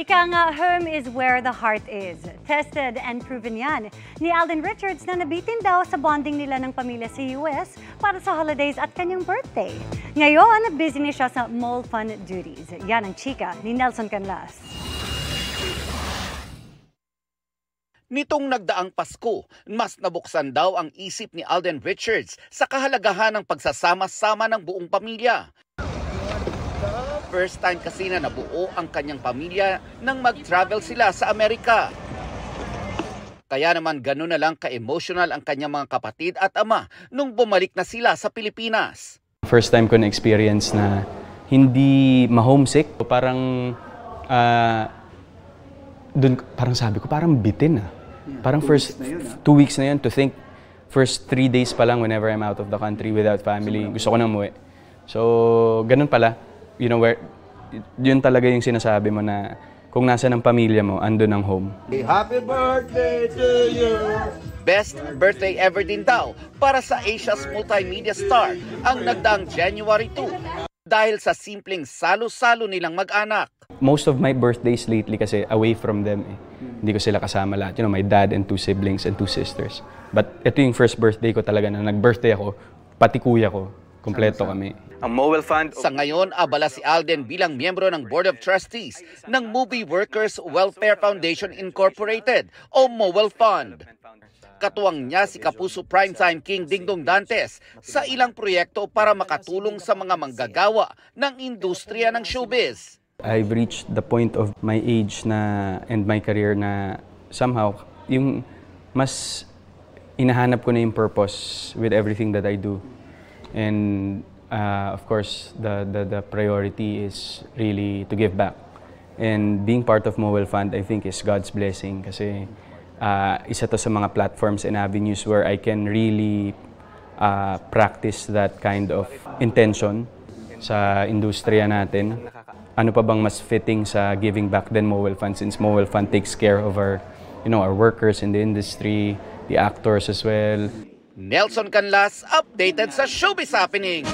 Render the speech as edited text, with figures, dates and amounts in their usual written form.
Ika nga, home is where the heart is. Tested and proven yan ni Alden Richards na nabitin daw sa bonding nila ng pamilya sa US para sa holidays at kanyang birthday. Ngayon, busy na siya sa mall fun duties. Yan ang chika ni Nelson Canlas. Nitong nagdaang Pasko, mas nabuksan daw ang isip ni Alden Richards sa kahalagahan ng pagsasama-sama ng buong pamilya. First time kasi na nabuo ang kanyang pamilya nang mag-travel sila sa Amerika. Kaya naman gano'n na lang ka-emotional ang kanyang mga kapatid at ama nung bumalik na sila sa Pilipinas. First time ko na-experience na hindi ma-homesick. Parang, parang sabi ko, parang bitin ah. Parang first 2 weeks na yun to think, first 3 days pa lang whenever I'm out of the country without family, gusto ko na umuwi. So, ganun pala. You know, yun talaga yung sinasabi mo na kung nasa ng pamilya mo, andun ang home. Happy birthday to you! Best birthday ever din daw para sa Asia's multimedia star ang nagdaang January 2 dahil sa simpleng salo-salo nilang mag-anak. Most of my birthdays lately kasi away from them eh. Hindi ko sila kasama lahat. You know, my dad and 2 siblings and 2 sisters. But ito yung first birthday ko talaga na nag-birthday ako, pati kuya ko, kumpleto kami. Ang Mowel Fund. Sa ngayon, abala si Alden bilang miyembro ng Board of Trustees ng Movie Workers Welfare Foundation Incorporated o Mowel Fund. Katuwang niya si Kapuso Primetime King Dingdong Dantes sa ilang proyekto para makatulong sa mga manggagawa ng industriya ng showbiz. I've reached the point of my age na and my career na somehow yung mas inahanap ko na yung purpose with everything that I do. And of course, the priority is really to give back. And being part of Mowel Fund, I think, is God's blessing kasi isa to sa mga platforms and avenues where I can really practice that kind of intention sa industriya natin. Ano pa bang mas fitting sa giving back than Mowel Fund, since Mowel Fund takes care of our, you know, our workers in the industry, the actors as well. Nelson Canlas, updated sa Showbiz Happenings.